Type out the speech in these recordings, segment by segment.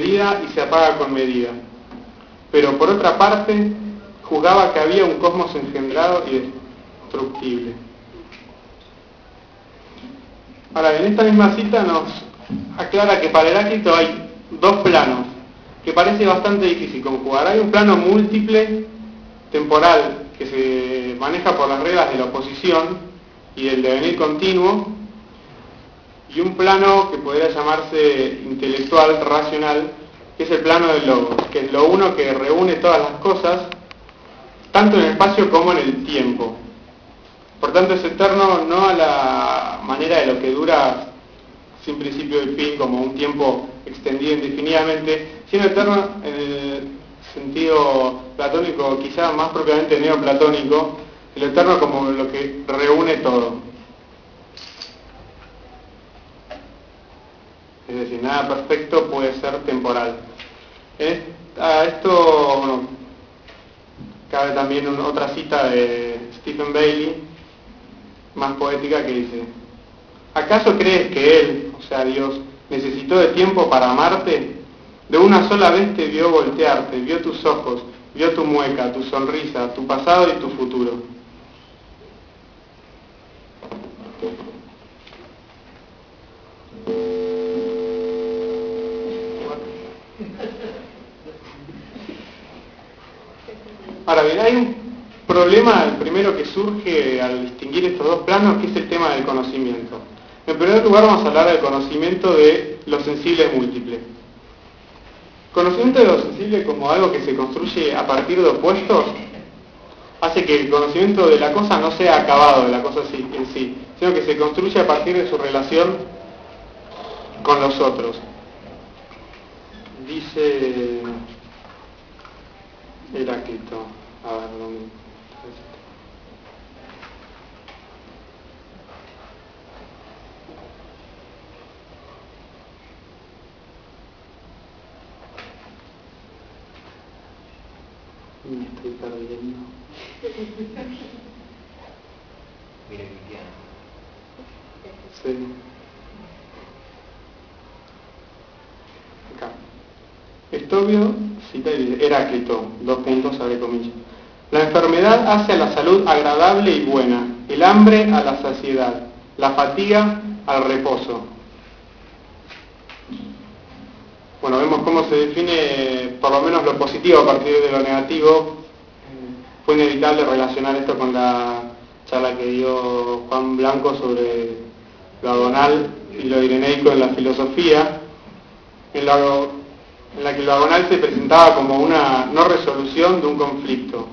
medida y se apaga con medida. Pero por otra parte, juzgaba que había un cosmos engendrado y destructible. Ahora, en esta misma cita nos aclara que para Heráclito hay dos planos, que parece bastante difícil conjugar. Hay un plano múltiple, temporal, que se maneja por las reglas de la oposición y del devenir continuo, y un plano que podría llamarse intelectual, racional, que es el plano del logos, que es lo uno que reúne todas las cosas, tanto en el espacio como en el tiempo. Por tanto, es eterno no a la manera de lo que dura sin principio y fin, como un tiempo extendido indefinidamente, sino eterno en el sentido platónico, quizá más propiamente neoplatónico, el eterno como lo que reúne todo. Es decir, nada perfecto puede ser temporal. A esto, bueno, cabe también otra cita de Stephen Bailey, más poética, que dice: ¿acaso crees que Él, o sea Dios, necesitó de tiempo para amarte? De una sola vez te vio voltearte, vio tus ojos, vio tu mueca, tu sonrisa, tu pasado y tu futuro. Ahora bien, hay un problema, el primero que surge al distinguir estos dos planos, que es el tema del conocimiento. En primer lugar vamos a hablar del conocimiento de lo sensible múltiple. Conocimiento de lo sensible como algo que se construye a partir de opuestos hace que el conocimiento de la cosa no sea acabado de la cosa en sí, sino que se construye a partir de su relación con los otros. Dice Heráclito, a ver, ¿dónde? Me estoy perdiendo. Mira, Cristiano. Sí. Acá. Estobio cita Heráclito, abre comillas. La enfermedad hace a la salud agradable y buena, el hambre a la saciedad, la fatiga al reposo. Bueno, vemos cómo se define por lo menos lo positivo a partir de lo negativo. Fue inevitable relacionar esto con la charla que dio Juan Blanco sobre lo agonal y lo ireneico en la filosofía, en la que lo agonal se presentaba como una no resolución de un conflicto.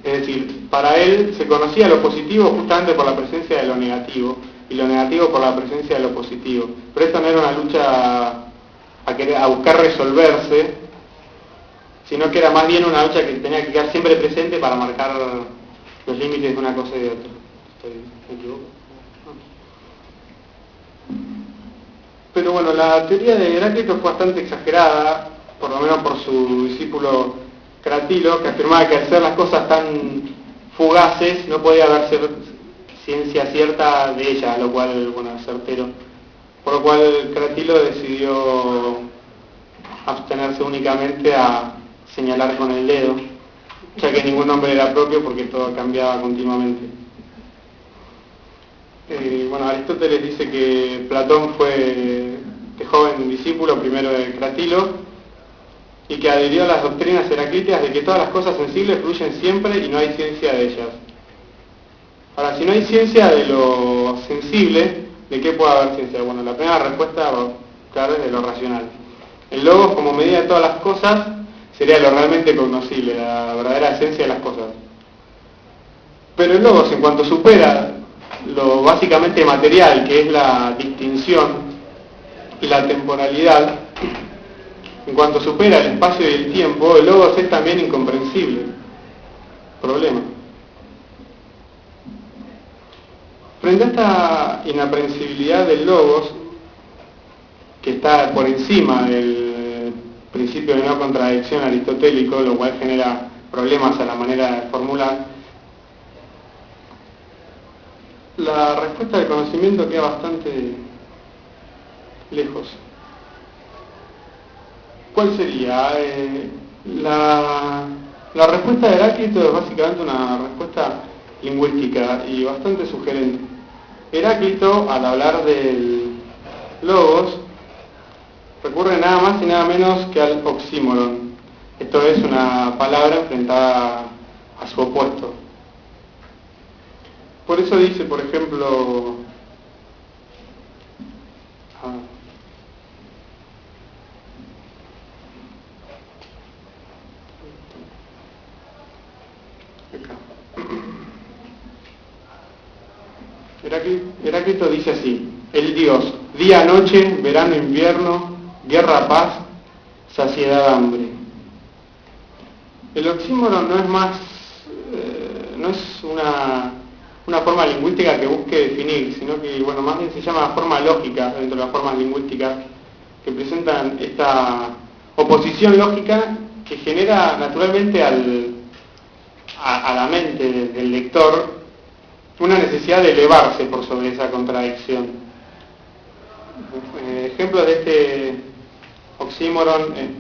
Es decir, para él se conocía lo positivo justamente por la presencia de lo negativo, y lo negativo por la presencia de lo positivo. Pero esto no era una lucha a buscar resolverse, sino que era más bien una lucha que tenía que quedar siempre presente para marcar los límites de una cosa y de otra. ¿Me equivoco? Pero bueno, la teoría de Heráclito fue bastante exagerada, por lo menos por su discípulo Cratilo, que afirmaba que al ser las cosas tan fugaces no podía haber ciencia cierta de ellas, lo cual, bueno, es certero. Por lo cual Cratilo decidió abstenerse únicamente a señalar con el dedo, ya que ningún nombre era propio porque todo cambiaba continuamente. Bueno, Aristóteles dice que Platón fue de joven discípulo primero de Cratilo y que adhirió a las doctrinas heraclíticas de que todas las cosas sensibles fluyen siempre y no hay ciencia de ellas. Ahora, si no hay ciencia de lo sensible, ¿de qué puede haber ciencia? Bueno, la primera respuesta, claro, es de lo racional. El logos, como medida de todas las cosas, sería lo realmente cognoscible, la verdadera esencia de las cosas. Pero el logos, en cuanto supera lo básicamente material, que es la distinción y la temporalidad, en cuanto supera el espacio y el tiempo, el logos es también incomprensible. Problema. Frente a esta inaprensibilidad del logos, que está por encima del principio de no contradicción aristotélico, lo cual genera problemas a la manera de formular, la respuesta del conocimiento queda bastante lejos. ¿Cuál sería? La respuesta de Heráclito es básicamente una respuesta lingüística y bastante sugerente. Heráclito, al hablar del logos, recurre nada más y nada menos que al oxímoron. Esto es una palabra enfrentada a su opuesto. Por eso dice, por ejemplo, Heráclito dice así: el dios, día, noche, verano, invierno, guerra, paz, saciedad, hambre. El oxímoron no es más, no es una forma lingüística que busque definir, sino que, bueno, más bien se llama forma lógica dentro de las formas lingüísticas que presentan esta oposición lógica que genera naturalmente a la mente del lector una necesidad de elevarse por sobre esa contradicción. Ejemplos de este oxímoron en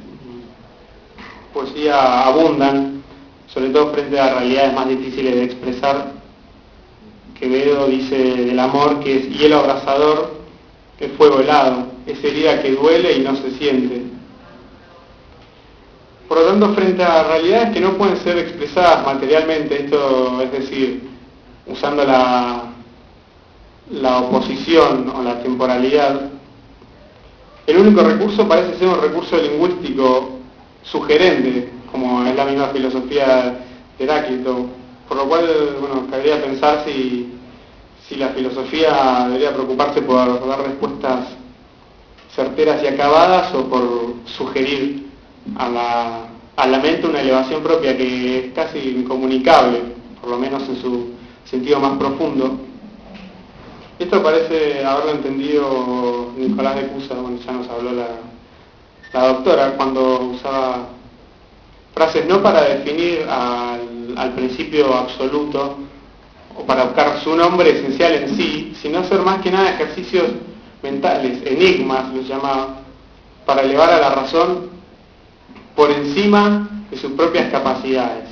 poesía abundan, sobre todo frente a realidades más difíciles de expresar. Quevedo dice del amor que es hielo abrasador, es fuego helado, es herida que duele y no se siente. Por lo tanto, frente a realidades que no pueden ser expresadas materialmente, esto es decir, usando la oposición o la temporalidad, el único recurso parece ser un recurso lingüístico sugerente, como es la misma filosofía de Heráclito, por lo cual, bueno, cabría pensar si la filosofía debería preocuparse por dar respuestas certeras y acabadas o por sugerir a la mente una elevación propia que es casi incomunicable, por lo menos en su sentido más profundo. Esto parece haberlo entendido Nicolás de Cusa, bueno, ya nos habló la doctora, cuando usaba frases no para definir al principio absoluto o para buscar su nombre esencial en sí, sino hacer más que nada ejercicios mentales, enigmas los llamaba, para elevar a la razón por encima de sus propias capacidades.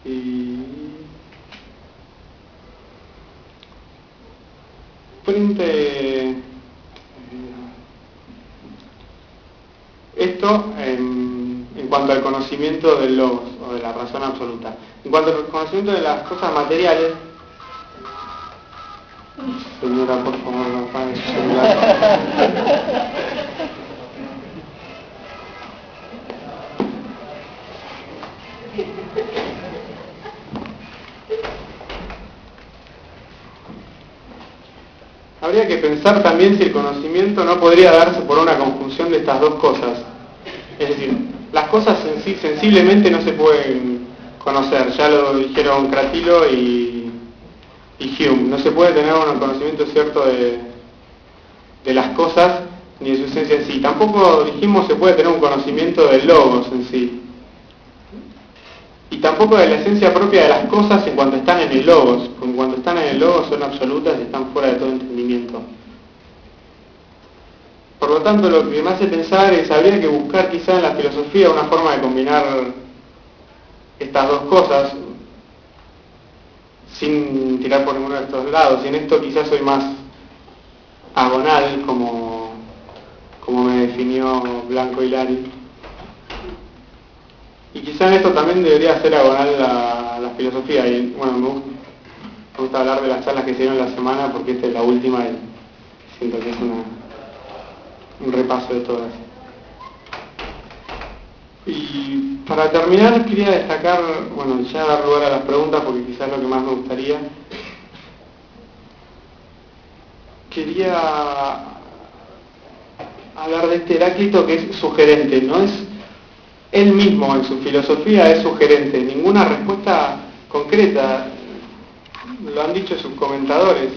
Y frente esto en cuanto al conocimiento del logos o de la razón absoluta. En cuanto al conocimiento de las cosas materiales, señora, por favor, no apague su celular. Habría que pensar también si el conocimiento no podría darse por una conjunción de estas dos cosas. Es decir, las cosas en sí sensiblemente no se pueden conocer, ya lo dijeron Cratilo y Hume. No se puede tener un conocimiento cierto de las cosas ni de su esencia en sí. Tampoco, dijimos, se puede tener un conocimiento del logos en sí. Y tampoco de la esencia propia de las cosas en cuanto están en el logos, porque en cuanto están en el logos son absolutas y están fuera de todo entendimiento. Por lo tanto, lo que me hace pensar es, habría que buscar quizá en la filosofía una forma de combinar estas dos cosas, sin tirar por ninguno de estos lados. Y en esto quizás soy más agonal, como me definió Blanco Hilari. Y quizá en esto también debería ser agonal la filosofía. Y bueno, me gusta hablar de las charlas que se dieron la semana porque esta es la última y siento que es un repaso de todas. Y para terminar quería destacar, bueno, ya dar lugar a las preguntas porque quizás es lo que más me gustaría. Quería hablar de este Heráclito que es sugerente, no es él mismo en su filosofía es sugerente, ninguna respuesta concreta, lo han dicho sus comentadores.